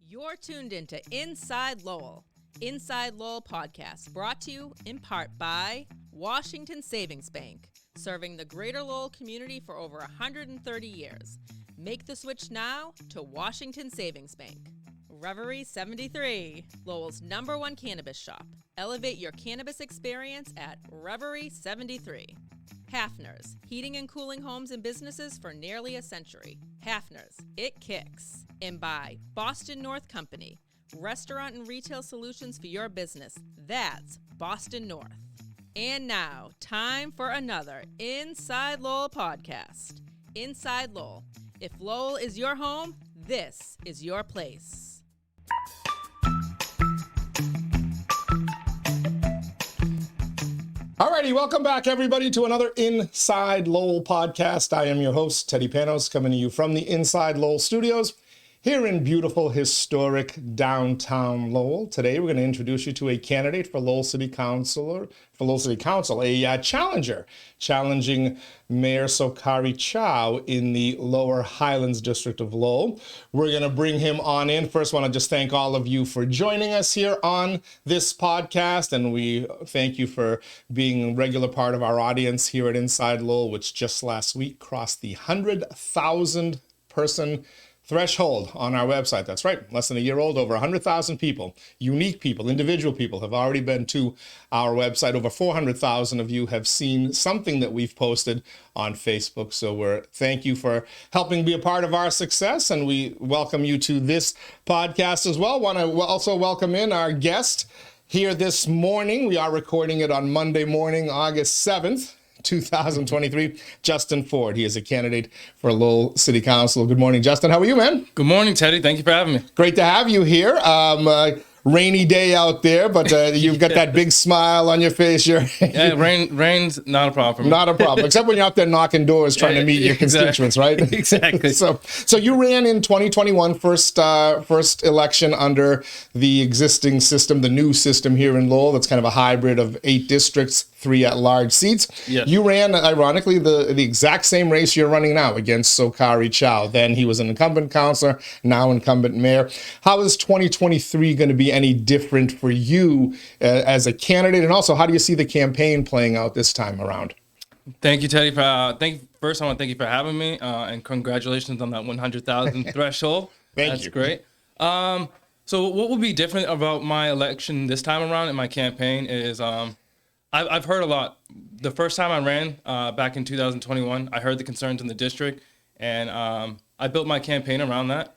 You're tuned into Inside Lowell. Inside Lowell podcast brought to you in part by Washington Savings Bank, serving the greater Lowell community for over 130 years. Make the switch now to Washington Savings Bank. Reverie 73, Lowell's #1 cannabis shop. Elevate your cannabis experience at Reverie 73. Hafner's, heating and cooling homes and businesses for nearly a century. Hafner's, it kicks. And by Boston North Company, restaurant and retail solutions for your business. That's Boston North. And now, time for another Inside Lowell podcast. Inside Lowell. If Lowell is your home, this is your place. Alrighty, welcome back everybody to another Inside Lowell podcast. I am your host, Teddy Panos, coming to you from the Inside Lowell studios here in beautiful, historic downtown Lowell. Today we're going to introduce you to a candidate for Lowell City Council, a challenger, challenging Mayor Sokari Chow in the lower Highlands district of Lowell. We're going to bring him on in. First, I want to just thank all of you for joining us here on this podcast, and we thank you for being a regular part of our audience here at Inside Lowell, which just last week crossed the 100,000 person threshold on our website. That's right, less than a year old, over 100,000 people, unique people, individual people have already been to our website. Over 400,000 of you have seen something that we've posted on Facebook. So thank you for helping be a part of our success, and we welcome you to this podcast as well. Want to also welcome in our guest here this morning. We are recording it on Monday morning, August 7th. 2023, Justin Ford. He is a candidate for Lowell City Council. Good morning, Justin. How are you, man? Good morning, Teddy. Thank you for having me. Great to have you here. Rainy day out there, but you've got that big smile on your face. Rain's not a problem for me. Not a problem, except when you're out there knocking doors trying to meet your constituents, right? Exactly. So you ran in 2021, first election under the existing system, the new system here in Lowell. That's kind of a hybrid of 8 districts, 3 at-large seats. Yes. You ran, ironically, the exact same race you're running now against Sokari Chow. Then he was an incumbent councilor, now incumbent mayor. How is 2023 going to be any different for you as a candidate? And also, how do you see the campaign playing out this time around? Thank you, Teddy. First, I want to thank you for having me, and congratulations on that 100,000 threshold. That's great. So what will be different about my election this time around in my campaign is I've heard a lot. The first time I ran back in 2021, I heard the concerns in the district, and I built my campaign around that.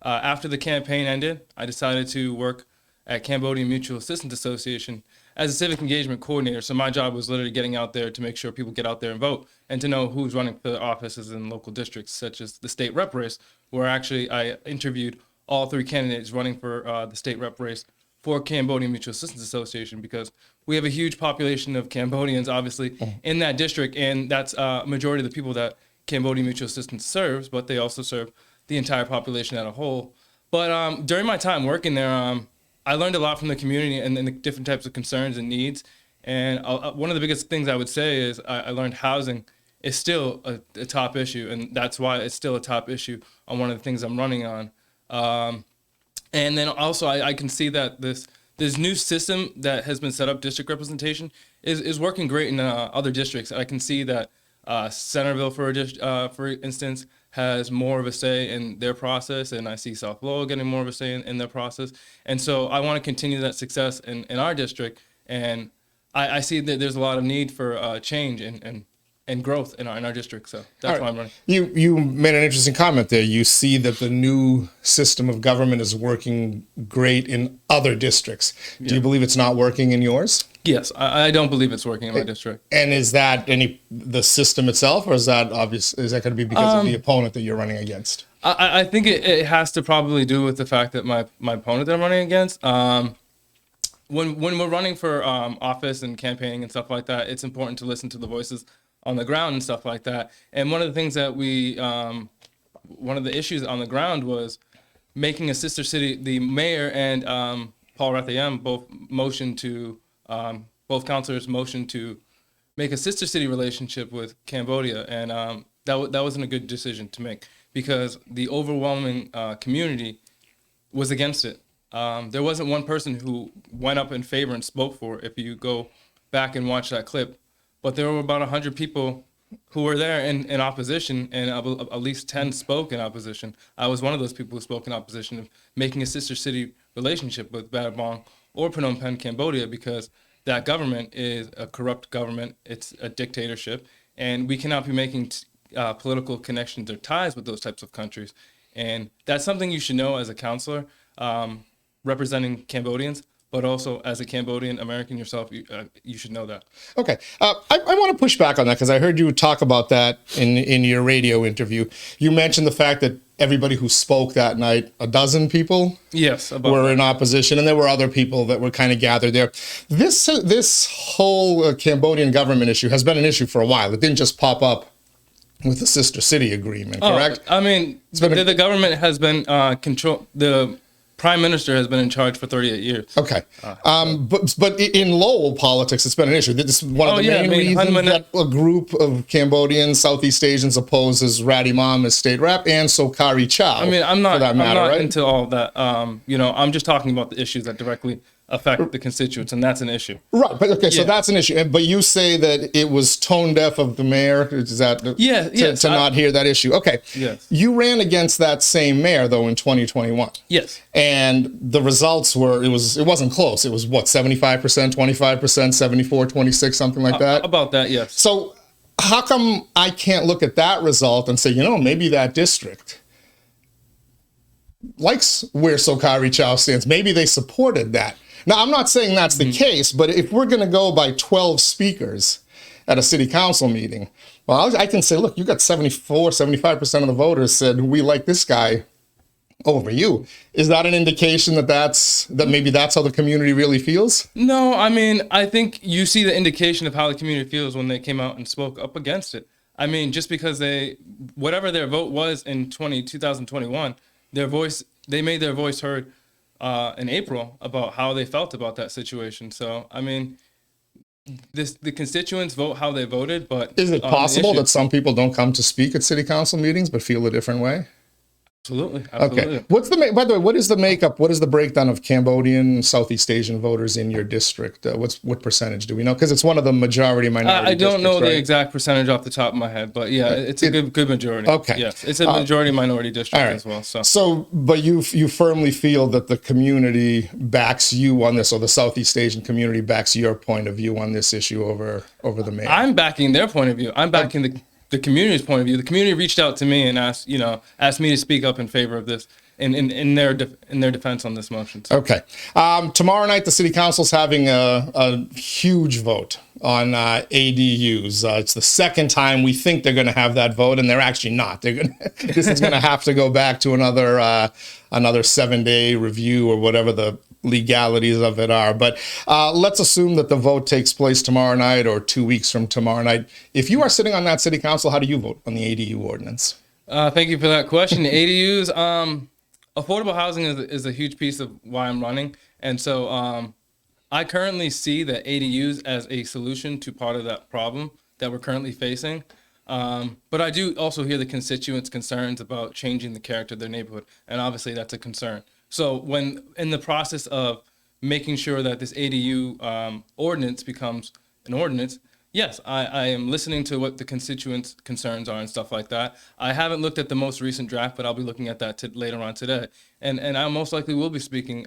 After the campaign ended, I decided to work at Cambodian Mutual Assistance Association as a civic engagement coordinator. So my job was literally getting out there to make sure people get out there and vote, and to know who's running for offices in local districts, such as the state rep race, where actually I interviewed all 3 candidates running for the state rep race for Cambodian Mutual Assistance Association, because we have a huge population of Cambodians, obviously, in that district, and that's a majority of the people that Cambodian Mutual Assistance serves, but they also serve the entire population as a whole. But during my time working there, I learned a lot from the community and the different types of concerns and needs. And one of the biggest things I would say is I learned housing is still a top issue, and that's why it's still a top issue on one of the things I'm running on. And then also I can see that this new system that has been set up, district representation, is working great in other districts. I can see that Centerville, for instance, has more of a say in their process, and I see South Lowell getting more of a say in their process. And so I want to continue that success in our district, and I see that there's a lot of need for change and growth in our district. So that's why I'm running. You made an interesting comment there. You see that the new system of government is working great in other districts. Yeah. Do you believe it's not working in yours? Yes, I don't believe it's working in my district. And is that the system itself, or is that obvious? Is that going to be because of the opponent that you're running against? I think it has to probably do with the fact that my opponent that I'm running against. When we're running for office and campaigning and stuff like that, it's important to listen to the voices on the ground and stuff like that. And one of the things that one of the issues on the ground was making a sister city. The mayor and Paul Rathayem both councilors motioned to make a sister city relationship with Cambodia, and that wasn't a good decision to make, because the overwhelming community was against it. There wasn't one person who went up in favor and spoke for it, if you go back and watch that clip. But there were about 100 people who were there in opposition, and at least 10 spoke in opposition. I was one of those people who spoke in opposition of making a sister city relationship with Battambang or Phnom Penh, Cambodia, because that government is a corrupt government. It's a dictatorship, and we cannot be making political connections or ties with those types of countries. And that's something you should know as a counselor representing Cambodians, but also as a Cambodian American yourself, you should know that. Okay. I want to push back on that because I heard you talk about that in your radio interview. You mentioned the fact that everybody who spoke that night, a dozen people, were in opposition, and there were other people that were kind of gathered there. This whole Cambodian government issue has been an issue for a while. It didn't just pop up with the sister city agreement, correct? I mean, the government has been the Prime Minister has been in charge for 38 years. Okay. But in Lowell politics, it's been an issue. This is one of the main reasons that a group of Cambodians, Southeast Asians opposes Ratty Mom as state rep and Sokari Chow. I mean, I'm not into all that. I'm just talking about the issues that directly affect the constituents, and that's an issue. Right, but okay, so that's an issue. But you say that it was tone deaf of the mayor, is that to not hear that issue? Okay. Yes. You ran against that same mayor though in 2021. Yes. And the results were it wasn't close. It was what, 75%, 25%, 74, 26, something like that? About that, yes. So how come I can't look at that result and say, maybe that district likes where Sokari Chow stands. Maybe they supported that. Now, I'm not saying that's the case, but if we're going to go by 12 speakers at a city council meeting, well, I can say, look, you got 74, 75% of the voters said, we like this guy over you. Is that an indication that maybe that's how the community really feels? No, I mean, I think you see the indication of how the community feels when they came out and spoke up against it. I mean, just because whatever their vote was in 2021, they made their voice heard in April about how they felt about that situation. So, I mean, the constituents vote how they voted, but is it possible that some people don't come to speak at city council meetings but feel a different way? Absolutely. Okay. By the way, what is the makeup? What is the breakdown of Cambodian, Southeast Asian voters in your district? What percentage do we know? Because it's one of the majority minority. I don't know the exact percentage off the top of my head, but yeah, it's a good majority. Okay. Yes, it's a majority minority district as well. But you firmly feel that the community backs you on this, or the Southeast Asian community backs your point of view on this issue over the mayor. I'm backing their point of view. I'm backing the community's point of view. The community reached out to me and asked me to speak up in favor of this in their defense on this motion. So. Okay. Tomorrow night, the city council's having a huge vote on ADUs. It's the second time we think they're going to have that vote, and they're actually not. This is going to have to go back to another 7-day review or whatever the legalities of it are. But let's assume that the vote takes place tomorrow night or 2 weeks from tomorrow night. If you are sitting on that city council, how do you vote on the ADU ordinance? Thank you for that question. ADUs, affordable housing is a huge piece of why I'm running. And so I currently see the ADUs as a solution to part of that problem that we're currently facing. But I do also hear the constituents' concerns about changing the character of their neighborhood. And obviously that's a concern. So when in the process of making sure that this ADU ordinance becomes an ordinance, yes, I am listening to what the constituents' concerns are and stuff like that. I haven't looked at the most recent draft, but I'll be looking at that later on today. And I most likely will be speaking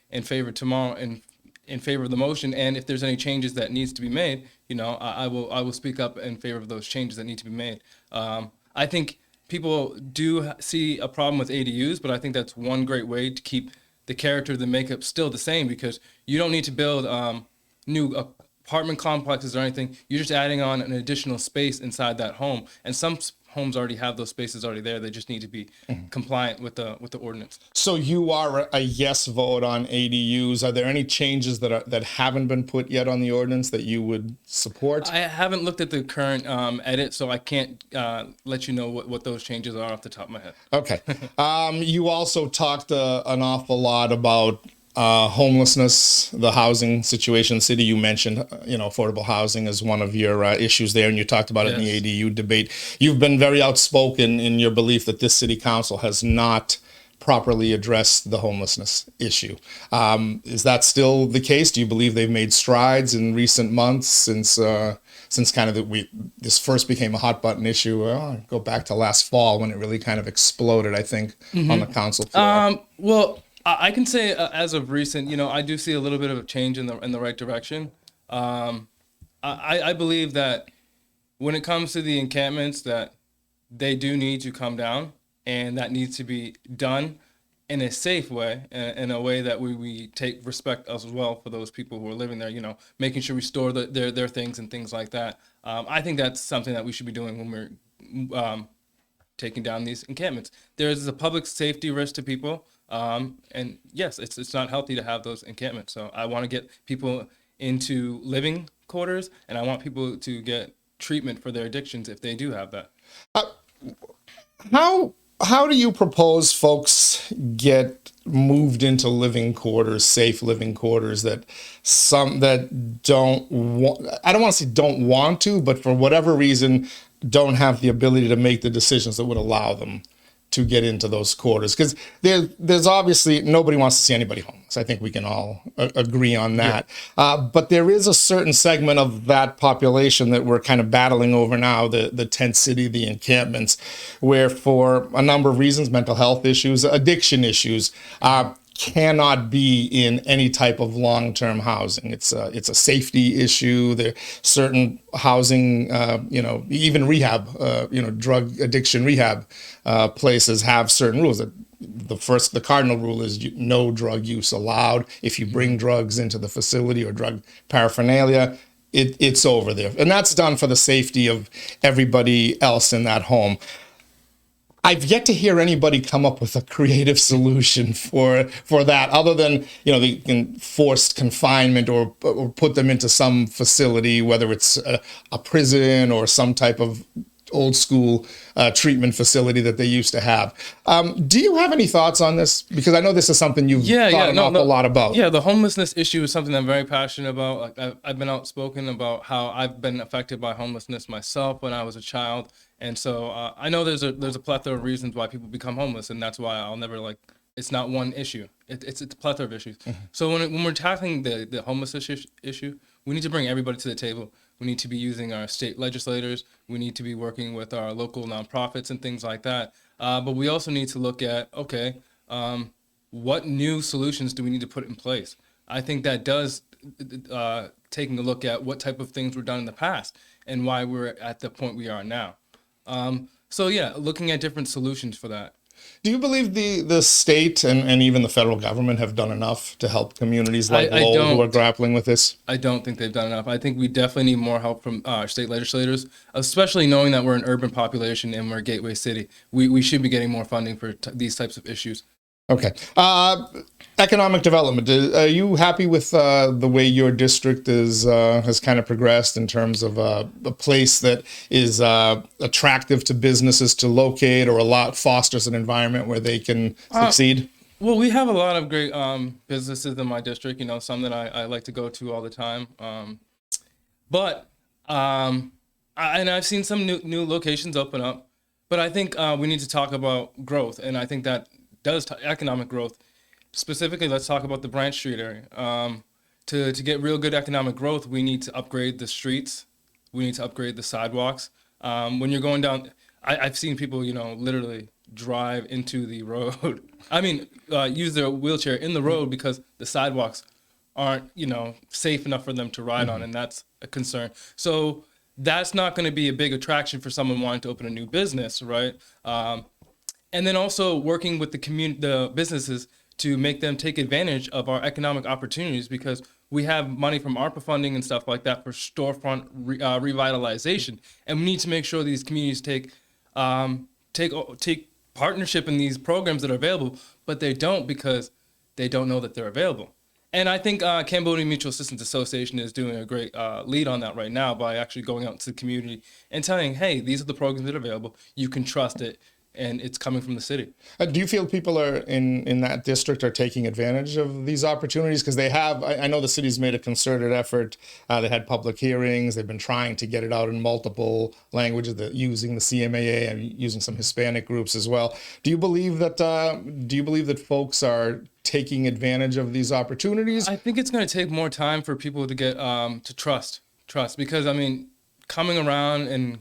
in favor tomorrow in favor of the motion. And if there's any changes that needs to be made, I will speak up in favor of those changes that need to be made. I think people do see a problem with ADUs, but I think that's one great way to keep the character, the makeup still the same, because you don't need to build new apartment complexes or anything. You're just adding on an additional space inside that home. And some homes already have those spaces already there. They just need to be compliant with the ordinance. So you are a yes vote on ADUs. Are there any changes that haven't been put yet on the ordinance that you would support? I haven't looked at the current edit, so I can't let you know what those changes are off the top of my head. Okay. You also talked an awful lot about homelessness, the housing situation in the city. You mentioned, affordable housing is one of your issues there, and you talked about it in the ADU debate. You've been very outspoken in your belief that this city council has not properly address the homelessness issue. Is that still the case? Do you believe they've made strides in recent months since kind of this first became a hot button issue? Go back to last fall when it really kind of exploded, I think, on the council floor. Well, I can say as of recent, I do see a little bit of a change in the right direction. I believe that when it comes to the encampments, that they do need to come down, and that needs to be done in a safe way, in a way that we take respect as well for those people who are living there, making sure we store their things and things like that. I think that's something that we should be doing when we're taking down these encampments. There is a public safety risk to people, and yes, it's not healthy to have those encampments. So I want to get people into living quarters, and I want people to get treatment for their addictions if they do have that. How do you propose folks get moved into living quarters, safe living quarters that don't want, I don't want to say don't want to, but for whatever reason don't have the ability to make the decisions that would allow them to get into those quarters? Because there's obviously, nobody wants to see anybody homeless. I think we can all agree on that. Yeah. But there is a certain segment of that population that we're kind of battling over now, the tent city, the encampments, where for a number of reasons, mental health issues, addiction issues, cannot be in any type of long-term housing. It's a safety issue. There certain housing, even rehab, drug addiction rehab places have certain rules. The cardinal rule is no drug use allowed. If you bring drugs into the facility or drug paraphernalia, it's over there. And that's done for the safety of everybody else in that home. I've yet to hear anybody come up with a creative solution for that, other than, the enforced confinement or put them into some facility, whether it's a prison or some type of old school treatment facility that they used to have. Do you have any thoughts on this? Because I know this is something you've thought an awful lot about. Yeah, the homelessness issue is something I'm very passionate about. I've been outspoken about how I've been affected by homelessness myself when I was a child. And so I know there's a plethora of reasons why people become homeless, and that's why I'll never it's not one issue. It's a plethora of issues. Mm-hmm. So when we're tackling the homeless issue, we need to bring everybody to the table. We need to be using our state legislators. We need to be working with our local nonprofits and things like that. But we also need to look at, what new solutions do we need to put in place? I think that does taking a look at what type of things were done in the past and why we're at the point we are now. Looking at different solutions for that. Do you believe the state and even the federal government have done enough to help communities like Lowell who are grappling with this? I don't think they've done enough. I think we definitely need more help from our state legislators, especially knowing that we're an urban population and we're a gateway city. We should be getting more funding for these types of issues. Okay. Economic development. Are you happy with the way your district has kind of progressed in terms of a place that is attractive to businesses to locate, or fosters an environment where they can succeed? Well, we have a lot of great businesses in my district, some that I like to go to all the time. And I've seen some new locations open up, but I think we need to talk about growth, and I think that economic growth. Specifically, let's talk about the Branch Street area. To get real good economic growth, we need to upgrade the streets. We need to upgrade the sidewalks. When you're going down, I've seen people, literally drive into the road. Use their wheelchair in the road because the sidewalks aren't, safe enough for them to ride on, and that's a concern. So that's not going to be a big attraction for someone wanting to open a new business, right? And then also working with the businesses to make them take advantage of our economic opportunities, because we have money from ARPA funding and stuff like that for storefront revitalization, and we need to make sure these communities take partnership in these programs that are available, but they don't because they don't know that they're available. And I think Cambodia Mutual Assistance Association is doing a great lead on that right now by actually going out to the community and telling, hey, these are the programs that are available. You can trust it. and it's coming from the city. Do you feel people are in that district are taking advantage of these opportunities? Because they have, I know the city's made a concerted effort. They had public hearings. They've been trying to get it out in multiple languages, using the CMAA and using some Hispanic groups as well. Do you believe that folks are taking advantage of these opportunities? I think it's going to take more time for people to get to trust, because I mean, coming around and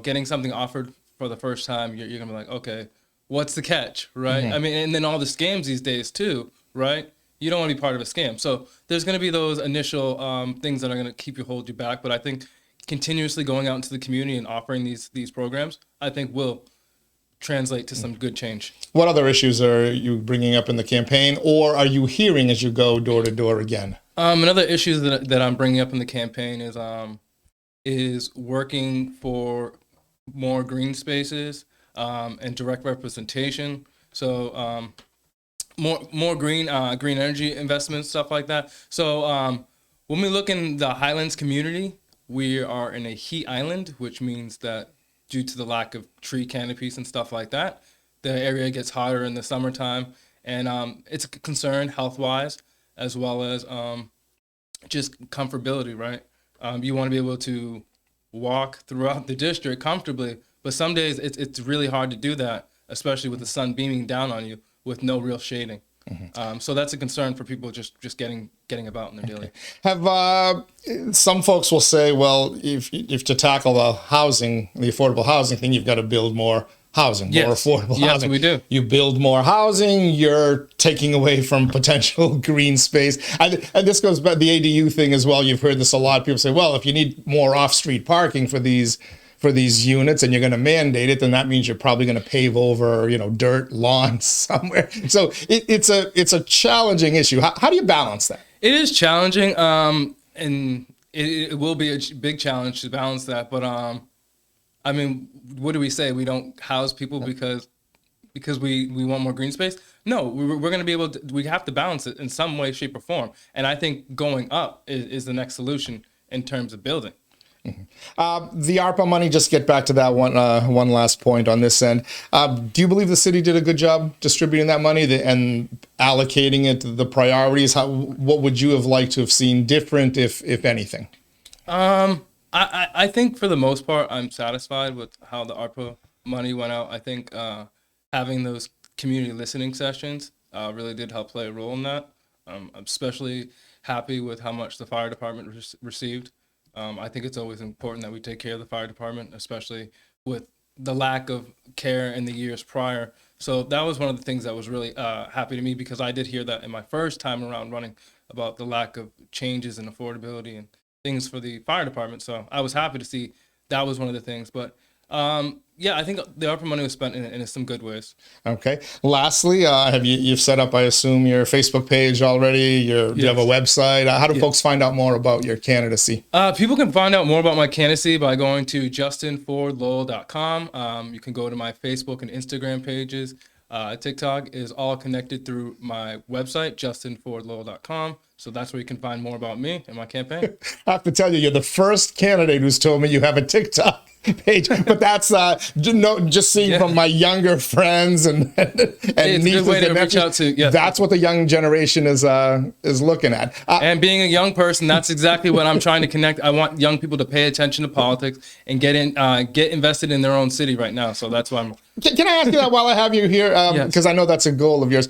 getting something offered for the first time, you're gonna be like, okay, what's the catch, right? I mean, and then all the scams these days too, right? You don't want to be part of a scam, so there's gonna be those initial things that are gonna hold you back. But I think continuously going out into the community and offering these programs, I think will translate to some good change. What other issues are you bringing up in the campaign, or are you hearing as you go door to door again? Another issue that I'm bringing up in the campaign is working for more green spaces and direct representation. So more green energy investments, stuff like that. So when we look in the Highlands community, we are in a heat island, which means that due to the lack of tree canopies and stuff like that, the area gets hotter in the summertime, and it's a concern health-wise as well as just comfortability, right? You want to be able to walk throughout the district comfortably, but some days it's really hard to do that, especially with the sun beaming down on you with no real shading. So that's a concern for people just getting about in their daily. Have some folks will say, well, if to tackle the affordable housing thing, you've got to build more housing, more affordable housing. Yes, we do. You build more housing, you're taking away from potential green space. And this goes back to the ADU thing as well. You've heard this a lot. People say, well, if you need more off-street parking for these units and you're going to mandate it, then that means you're probably going to pave over, dirt lawns somewhere. So it's a challenging issue. How do you balance that? It is challenging, and it will be a big challenge to balance that. But I mean, what do we say? We don't house people because we want more green space? No, we're going to be able to. We have to balance it in some way, shape, or form. And I think going up is the next solution in terms of building. The ARPA money, just get back to that one last point on this end. Do you believe the city did a good job distributing that money and allocating it to the priorities? What would you have liked to have seen different, if anything? I think for the most part, I'm satisfied with how the ARPA money went out. I think having those community listening sessions really did help play a role in that. I'm especially happy with how much the fire department received. I think it's always important that we take care of the fire department, especially with the lack of care in the years prior. So that was one of the things that was really happy to me, because I did hear that in my first time around running about the lack of changes in affordability and things for the fire department. So I was happy to see that was one of the things. But yeah, I think the ARPA money was spent in some good ways. Okay. Lastly, you've set up, I assume, your Facebook page already? Do you have a website? How do folks find out more about your candidacy? People can find out more about my candidacy by going to justinfordlowell.com. You can go to my Facebook and Instagram pages. TikTok is all connected through my website, justinfordlowell.com. So that's where you can find more about me and my campaign. I have to tell you, you're the first candidate who's told me you have a TikTok page, but that's just seeing from my younger friends and it's nieces a good way to and reach out to. Yes. That's what the young generation is looking at. And being a young person, that's exactly what I'm trying to connect. I want young people to pay attention to politics and get invested in their own city right now. So that's why I'm. Can I ask you that while I have you here? Because I know that's a goal of yours.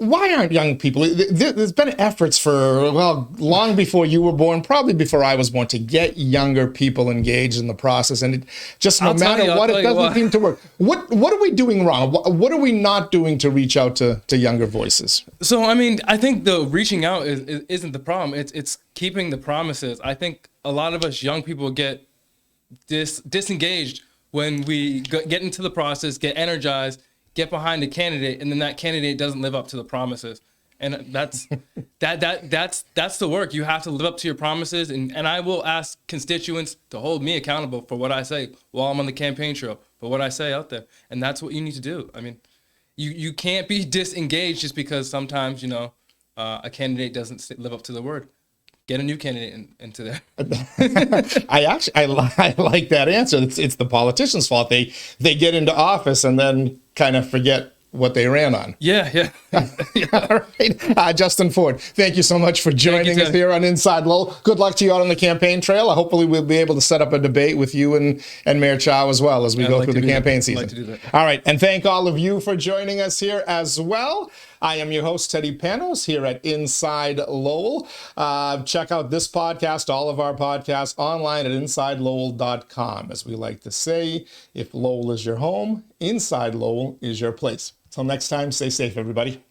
Why aren't young people? There's been efforts for, long before you were born, probably before I was born, to get younger people engaged in the process. And it just, no matter what, it doesn't seem to work. What are we doing wrong? What are we not doing to reach out to younger voices? So, I mean, I think the reaching out isn't the problem. It's keeping the promises. I think a lot of us young people get disengaged when we get into the process, get energized, get behind a candidate, and then that candidate doesn't live up to the promises. And that's the work. You have to live up to your promises, and I will ask constituents to hold me accountable for what I say while I'm on the campaign trail, for what I say out there. And that's what you need to do. I mean, you can't be disengaged just because sometimes, a candidate doesn't live up to the word. get a new candidate into there. I like that answer. It's the politicians' fault. They get into office and then kind of forget what they ran on. Yeah. All right. Justin Ford, thank you so much for joining us here on Inside Lowell. Good luck to you out on the campaign trail. Hopefully we'll be able to set up a debate with you and Mayor Chow as well as we go through the campaign season. I'd like to do that. All right. And thank all of you for joining us here as well. I am your host, Teddy Panos, here at Inside Lowell. Check out this podcast, all of our podcasts, online at InsideLowell.com. As we like to say, if Lowell is your home, Inside Lowell is your place. Till next time, stay safe, everybody.